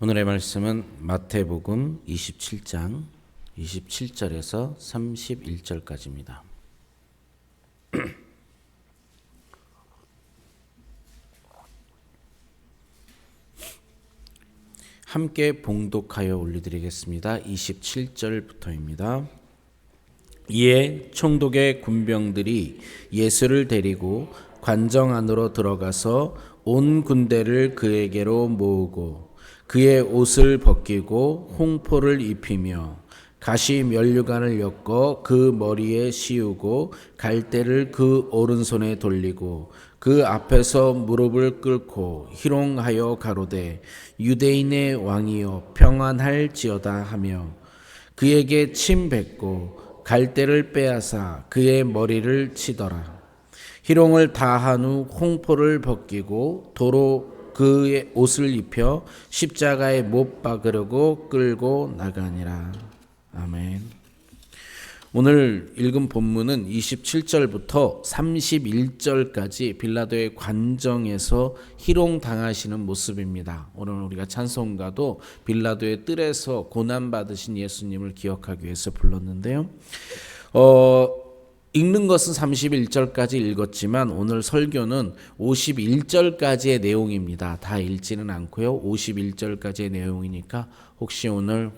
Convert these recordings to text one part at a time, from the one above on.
오늘의 말씀은 마태복음 27장 27절에서 31절까지입니다. 함께 봉독하여 올려드리겠습니다. 27절부터입니다. 이에 총독의 군병들이 예수를 데리고 관정 안으로 들어가서 온 군대를 그에게로 모으고 그의 옷을 벗기고 홍포를 입히며 가시 면류관을 엮어 그 머리에 씌우고 갈대를 그 오른손에 돌리고 그 앞에서 무릎을 꿇고 희롱하여 가로되 유대인의 왕이여 평안할지어다 하며 그에게 침 뱉고 갈대를 빼앗아 그의 머리를 치더라. 희롱을 다한 후 홍포를 벗기고 도로 그의 옷을 입혀 십자가에 못 박으려고 끌고 나가니라. 아멘. 오늘 읽은 본문은 27절부터 31절까지 빌라도의 관정에서 희롱당하시는 모습입니다. 오늘 우리가 찬송가도 빌라도의 뜰에서 고난받으신 예수님을 기억하기 위해서 불렀는데요. 읽는 것은 31절까지 읽었지만 오늘 설교는 51절까지의 내용입니다. 다 읽지는 않고요. 51절까지의 내용이니까 혹시 오늘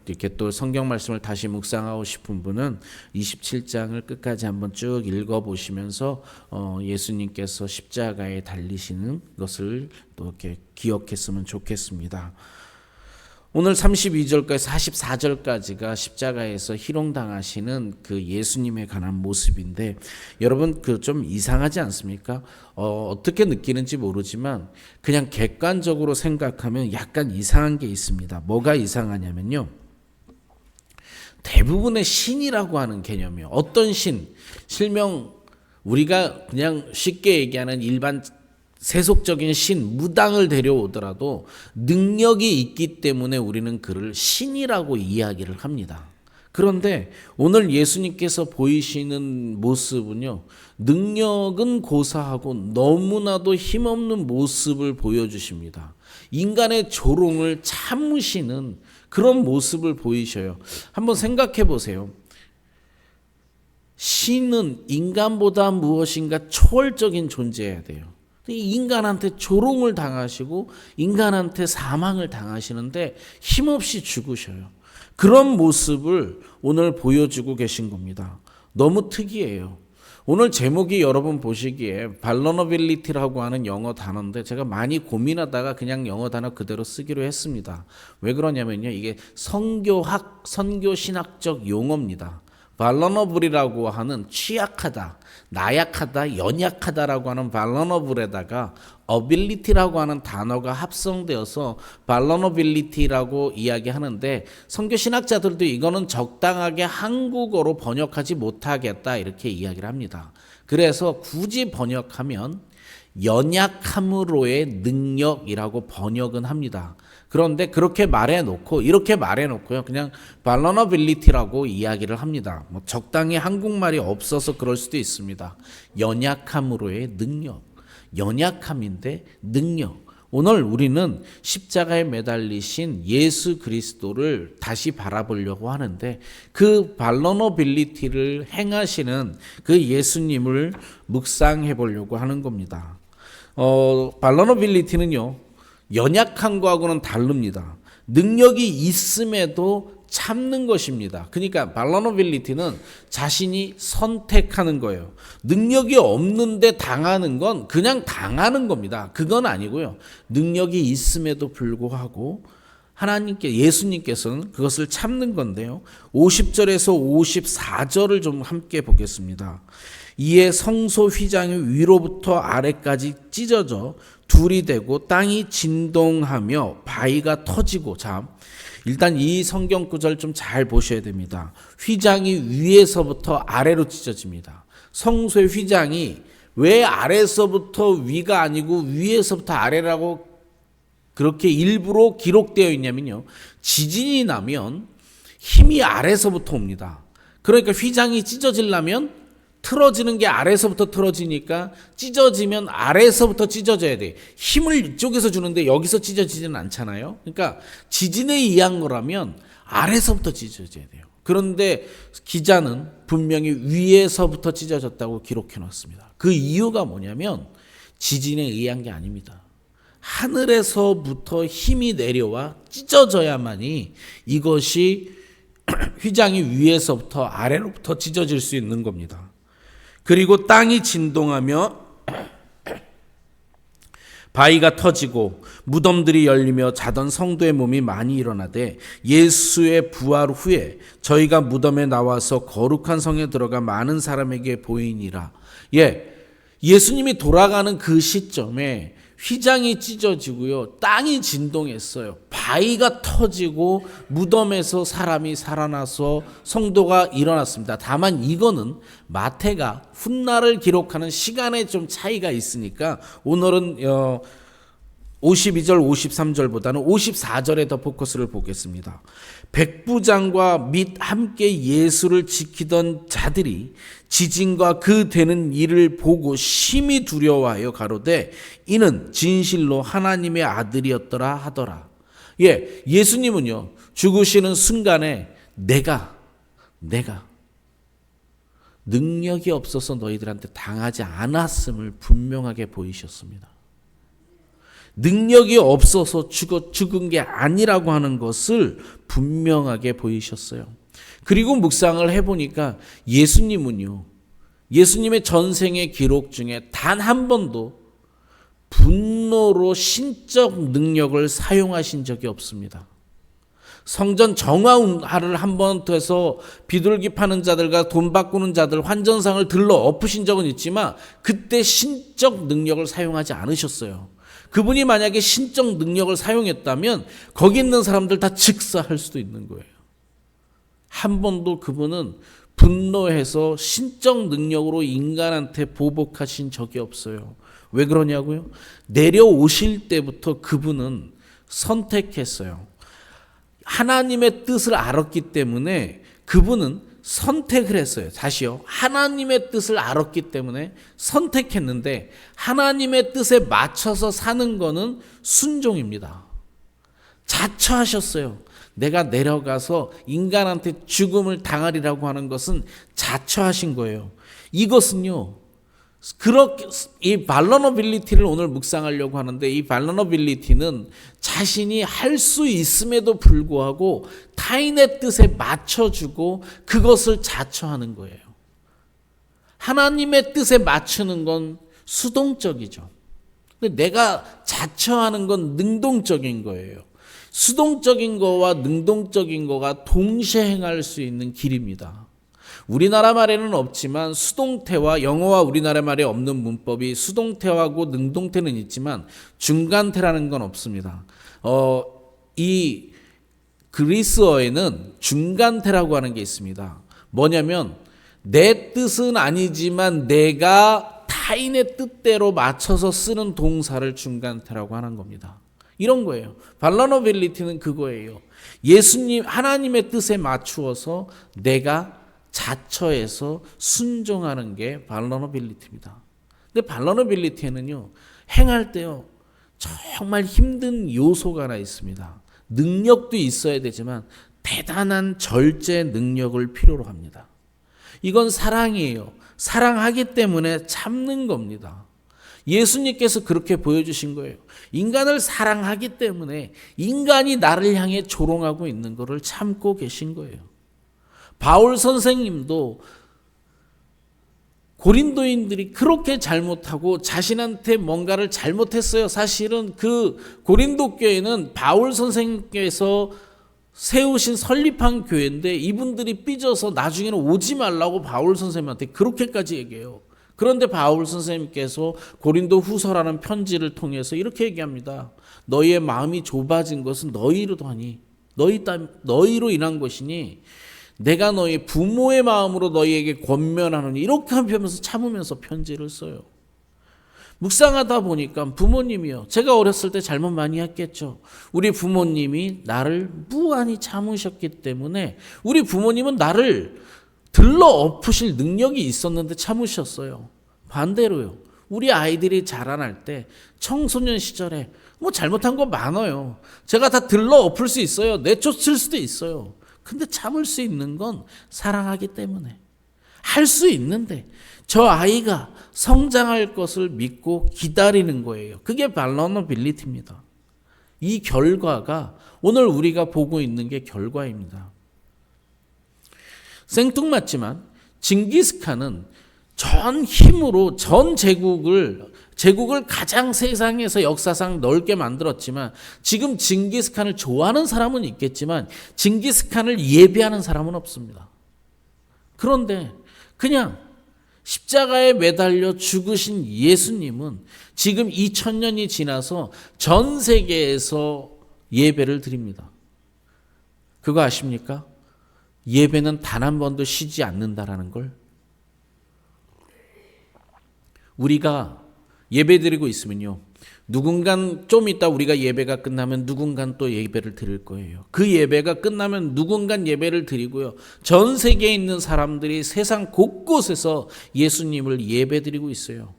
이렇게 또 성경 말씀을 다시 묵상하고 싶은 분은 27장을 끝까지 한번 쭉 읽어보시면서 예수님께서 십자가에 달리시는 것을 또 이렇게 기억했으면 좋겠습니다. 오늘 32절까지 44절까지가 십자가에서 희롱당하시는 그 예수님에 관한 모습인데 여러분 그 좀 이상하지 않습니까? 어떻게 느끼는지 모르지만 그냥 객관적으로 생각하면 약간 이상한 게 있습니다. 뭐가 이상하냐면요. 대부분의 신이라고 하는 개념이요. 어떤 신, 실명 우리가 그냥 쉽게 얘기하는 일반 세속적인 신, 무당을 데려오더라도 능력이 있기 때문에 우리는 그를 신이라고 이야기를 합니다. 그런데 오늘 예수님께서 보이시는 모습은요, 능력은 고사하고 너무나도 힘없는 모습을 보여주십니다. 인간의 조롱을 참으시는 그런 모습을 보이셔요. 한번 생각해 보세요. 신은 인간보다 무엇인가 초월적인 존재여야 돼요. 인간한테 조롱을 당하시고 인간한테 사망을 당하시는데 힘없이 죽으셔요. 그런 모습을 오늘 보여주고 계신 겁니다. 너무 특이해요. 오늘 제목이 여러분 보시기에 vulnerability라고 하는 영어 단어인데 제가 많이 고민하다가 그냥 영어 단어 그대로 쓰기로 했습니다. 왜 그러냐면요. 이게 선교신학적 용어입니다. vulnerable이라고 하는 취약하다, 나약하다, 연약하다라고 하는 vulnerable에다가 ability라고 하는 단어가 합성되어서 vulnerability라고 이야기하는데 선교신학자들도 이거는 적당하게 한국어로 번역하지 못하겠다 이렇게 이야기를 합니다. 그래서 굳이 번역하면 연약함으로의 능력이라고 번역은 합니다. 그런데 그렇게 말해놓고 이렇게 말해놓고요 그냥 vulnerability라고 이야기를 합니다. 뭐 적당히 한국말이 없어서 그럴 수도 있습니다. 연약함으로의 능력, 연약함인데 능력. 오늘 우리는 십자가에 매달리신 예수 그리스도를 다시 바라보려고 하는데 그 vulnerability를 행하시는 그 예수님을 묵상해 보려고 하는 겁니다. vulnerability는요 연약한 거하고는 다릅니다. 능력이 있음에도 참는 것입니다. 그러니까 vulnerability는 자신이 선택하는 거예요. 능력이 없는데 당하는 건 그냥 당하는 겁니다. 그건 아니고요. 능력이 있음에도 불구하고 하나님께 예수님께서는 그것을 참는 건데요. 50절에서 54절을 좀 함께 보겠습니다. 이에 성소 휘장이 위로부터 아래까지 찢어져 둘이 되고 땅이 진동하며 바위가 터지고 일단 이 성경 구절 좀 잘 보셔야 됩니다. 휘장이 위에서부터 아래로 찢어집니다. 성소의 휘장이 왜 아래서부터 위가 아니고 위에서부터 아래라고 그렇게 일부러 기록되어 있냐면요. 지진이 나면 힘이 아래서부터 옵니다. 그러니까 휘장이 찢어지려면 틀어지는 게 아래서부터 틀어지니까 찢어지면 아래서부터 찢어져야 돼. 힘을 이쪽에서 주는데 여기서 찢어지지는 않잖아요. 그러니까 지진에 의한 거라면 아래서부터 찢어져야 돼요. 그런데 기자는 분명히 위에서부터 찢어졌다고 기록해 놨습니다. 그 이유가 뭐냐면 지진에 의한 게 아닙니다. 하늘에서부터 힘이 내려와 찢어져야만이 이것이 휘장이 위에서부터 아래로부터 찢어질 수 있는 겁니다. 그리고 땅이 진동하며 바위가 터지고 무덤들이 열리며 자던 성도의 몸이 많이 일어나되 예수의 부활 후에 저희가 무덤에 나와서 거룩한 성에 들어가 많은 사람에게 보이니라. 예수님이 돌아가는 그 시점에 휘장이 찢어지고요, 땅이 진동했어요. 바위가 터지고 무덤에서 사람이 살아나서 성도가 일어났습니다. 다만 이거는 마태가 훗날을 기록하는 시간에 좀 차이가 있으니까 오늘은 52절 53절보다는 54절에 더 포커스를 보겠습니다. 백부장과 및 함께 예수를 지키던 자들이 지진과 그 되는 일을 보고 심히 두려워하여 가로되 이는 진실로 하나님의 아들이었더라 하더라. 예수님은요, 죽으시는 순간에 내가 능력이 없어서 너희들한테 당하지 않았음을 분명하게 보이셨습니다. 능력이 없어서 죽은 게 아니라고 하는 것을 분명하게 보이셨어요. 그리고 묵상을 해보니까 예수님의 전생의 기록 중에 단 한 번도 분노로 신적 능력을 사용하신 적이 없습니다. 성전 정화를 한 번 해서 비둘기 파는 자들과 돈 바꾸는 자들 환전상을 들러 엎으신 적은 있지만 그때 신적 능력을 사용하지 않으셨어요. 그분이 만약에 신적 능력을 사용했다면 거기 있는 사람들 다 즉사할 수도 있는 거예요. 한 번도 그분은 분노해서 신적 능력으로 인간한테 보복하신 적이 없어요. 왜 그러냐고요? 내려오실 때부터 그분은 선택했어요. 하나님의 뜻을 알았기 때문에 그분은 선택을 했어요. 다시요. 하나님의 뜻을 알았기 때문에 선택했는데 하나님의 뜻에 맞춰서 사는 거는 순종입니다. 자처하셨어요. 내가 내려가서 인간한테 죽음을 당하리라고 하는 것은 자처하신 거예요. 이것은요, 그렇게 이 발러너빌리티를 오늘 묵상하려고 하는데 이 발러너빌리티는 자신이 할 수 있음에도 불구하고 타인의 뜻에 맞춰주고 그것을 자처하는 거예요. 하나님의 뜻에 맞추는 건 수동적이죠. 근데 내가 자처하는 건 능동적인 거예요. 수동적인 거와 능동적인 거가 동시에 행할 수 있는 길입니다. 우리나라 말에는 없지만 수동태와 영어와 우리나라 말에 없는 문법이 수동태하고 능동태는 있지만 중간태라는 건 없습니다. 이 그리스어에는 중간태라고 하는 게 있습니다. 뭐냐면 내 뜻은 아니지만 내가 타인의 뜻대로 맞춰서 쓰는 동사를 중간태라고 하는 겁니다. 이런 거예요. 발러너빌리티는 그거예요. 예수님 하나님의 뜻에 맞추어서 내가 자처해서 순종하는 게 발러너빌리티입니다. 근데 발러너빌리티에는요, 행할 때요, 정말 힘든 요소가 하나 있습니다. 능력도 있어야 되지만 대단한 절제 능력을 필요로 합니다. 이건 사랑이에요. 사랑하기 때문에 참는 겁니다. 예수님께서 그렇게 보여주신 거예요. 인간을 사랑하기 때문에 인간이 나를 향해 조롱하고 있는 것을 참고 계신 거예요. 바울 선생님도 고린도인들이 그렇게 잘못하고 자신한테 뭔가를 잘못했어요. 사실은 그 고린도 교회는 바울 선생님께서 세우신 설립한 교회인데 이분들이 삐져서 나중에는 오지 말라고 바울 선생님한테 그렇게까지 얘기해요. 그런데 바울 선생님께서 고린도 후서라는 편지를 통해서 이렇게 얘기합니다. 너희의 마음이 좁아진 것은 너희로도 하니 너희로 인한 것이니 내가 너희 부모의 마음으로 너희에게 권면하노니 이렇게 하면서 참으면서 편지를 써요. 묵상하다 보니까 부모님이요. 제가 어렸을 때 잘못 많이 했겠죠. 우리 부모님이 나를 무한히 참으셨기 때문에 우리 부모님은 나를 들러 엎으실 능력이 있었는데 참으셨어요. 반대로요. 우리 아이들이 자라날 때 청소년 시절에 뭐 잘못한 거 많아요. 제가 다 들러 엎을 수 있어요. 내쫓을 수도 있어요. 근데 참을 수 있는 건 사랑하기 때문에. 할 수 있는데 저 아이가 성장할 것을 믿고 기다리는 거예요. 그게 발러너빌리티입니다. 이 결과가 오늘 우리가 보고 있는 게 결과입니다. 생뚱맞지만 징기스칸은 전 힘으로 전 제국을 가장 세상에서 역사상 넓게 만들었지만 지금 징기스칸을 좋아하는 사람은 있겠지만 징기스칸을 예배하는 사람은 없습니다. 그런데 그냥 십자가에 매달려 죽으신 예수님은 지금 2000년이 지나서 전 세계에서 예배를 드립니다. 그거 아십니까? 예배는 단 한 번도 쉬지 않는다라는 걸. 우리가 예배 드리고 있으면요, 누군간 좀 이따 우리가 예배가 끝나면 누군간 또 예배를 드릴 거예요. 그 예배가 끝나면 누군간 예배를 드리고요, 전 세계에 있는 사람들이 세상 곳곳에서 예수님을 예배 드리고 있어요.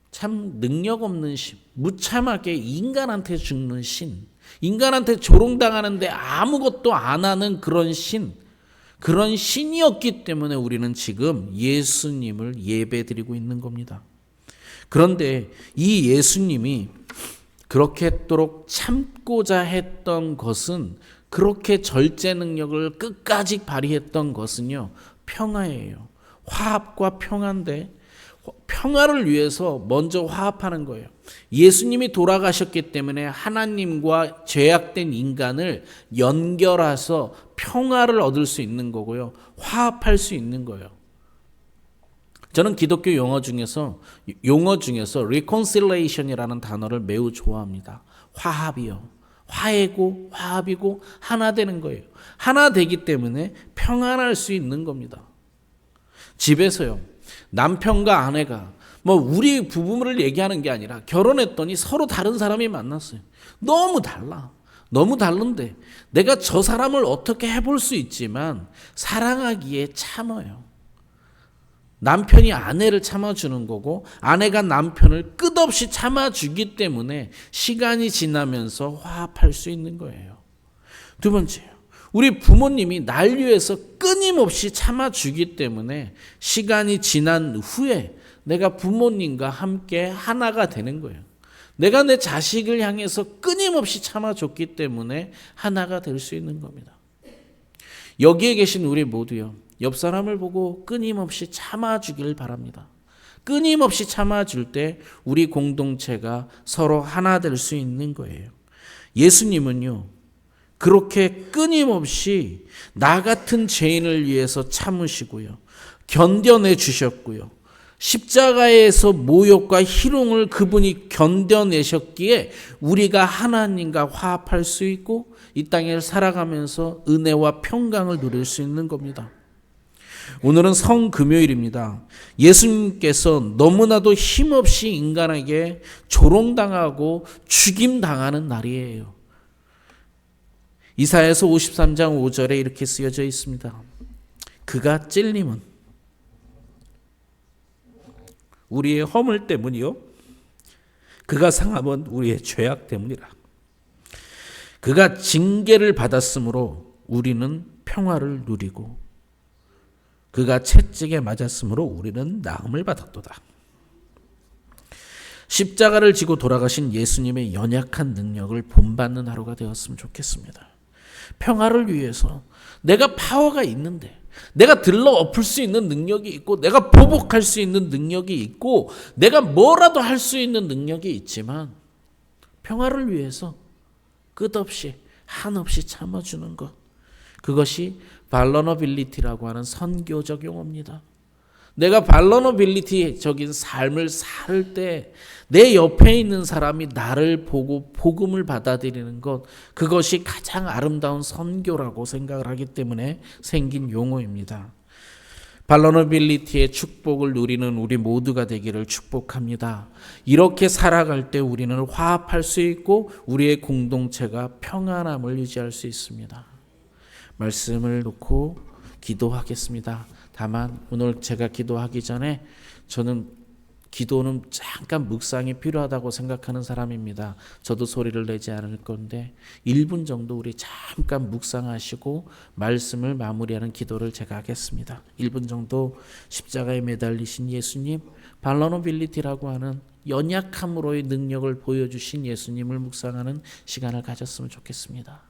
참 능력 없는 신, 무참하게 인간한테 죽는 신, 인간한테 조롱당하는데 아무것도 안 하는 그런 신, 그런 신이었기 때문에 우리는 지금 예수님을 예배드리고 있는 겁니다. 그런데 이 예수님이 그렇게도록 참고자 했던 것은, 그렇게 절제 능력을 끝까지 발휘했던 것은요, 평화예요. 화합과 평화인데 평화를 위해서 먼저 화합하는 거예요. 예수님이 돌아가셨기 때문에 하나님과 죄악된 인간을 연결해서 평화를 얻을 수 있는 거고요, 화합할 수 있는 거예요. 저는 기독교 용어 중에서 reconciliation이라는 단어를 매우 좋아합니다. 화합이요. 화해고 화합이고 하나 되는 거예요. 하나 되기 때문에 평안할 수 있는 겁니다. 집에서요, 남편과 아내가 우리 부부를 얘기하는 게 아니라 결혼했더니 서로 다른 사람이 만났어요. 너무 달라. 너무 다른데 내가 저 사람을 어떻게 해볼 수 있지만 사랑하기에 참아요. 남편이 아내를 참아주는 거고 아내가 남편을 끝없이 참아주기 때문에 시간이 지나면서 화합할 수 있는 거예요. 두 번째요, 우리 부모님이 날 위해서 끊임없이 참아주기 때문에 시간이 지난 후에 내가 부모님과 함께 하나가 되는 거예요. 내가 내 자식을 향해서 끊임없이 참아줬기 때문에 하나가 될 수 있는 겁니다. 여기에 계신 우리 모두요, 옆 사람을 보고 끊임없이 참아주길 바랍니다. 끊임없이 참아줄 때 우리 공동체가 서로 하나 될 수 있는 거예요. 예수님은요, 그렇게 끊임없이 나 같은 죄인을 위해서 참으시고요, 견뎌내 주셨고요, 십자가에서 모욕과 희롱을 그분이 견뎌내셨기에 우리가 하나님과 화합할 수 있고 이 땅을 살아가면서 은혜와 평강을 누릴 수 있는 겁니다. 오늘은 성금요일입니다. 예수님께서 너무나도 힘없이 인간에게 조롱당하고 죽임당하는 날이에요. 이사야서 53장 5절에 이렇게 쓰여져 있습니다. 그가 찔림은 우리의 허물 때문이요, 그가 상함은 우리의 죄악 때문이라. 그가 징계를 받았으므로 우리는 평화를 누리고 그가 채찍에 맞았으므로 우리는 나음을 받았도다. 십자가를 지고 돌아가신 예수님의 연약한 능력을 본받는 하루가 되었으면 좋겠습니다. 평화를 위해서 내가 파워가 있는데, 내가 들러 엎을 수 있는 능력이 있고, 내가 보복할 수 있는 능력이 있고, 내가 뭐라도 할 수 있는 능력이 있지만 평화를 위해서 끝없이 한없이 참아주는 것, 그것이 발러너빌리티라고 하는 선교적 용어입니다. 내가 발러너빌리티적인 삶을 살 때 내 옆에 있는 사람이 나를 보고 복음을 받아들이는 것, 그것이 가장 아름다운 선교라고 생각을 하기 때문에 생긴 용어입니다. 발러너빌리티의 축복을 누리는 우리 모두가 되기를 축복합니다. 이렇게 살아갈 때 우리는 화합할 수 있고 우리의 공동체가 평안함을 유지할 수 있습니다. 말씀을 놓고 기도하겠습니다. 다만 오늘 제가 기도하기 전에 저는 기도는 잠깐 묵상이 필요하다고 생각하는 사람입니다. 저도 소리를 내지 않을 건데 1분 정도 우리 잠깐 묵상하시고 말씀을 마무리하는 기도를 제가 하겠습니다. 1분 정도 십자가에 매달리신 예수님, 발라노빌리티라고 하는 연약함으로의 능력을 보여주신 예수님을 묵상하는 시간을 가졌으면 좋겠습니다.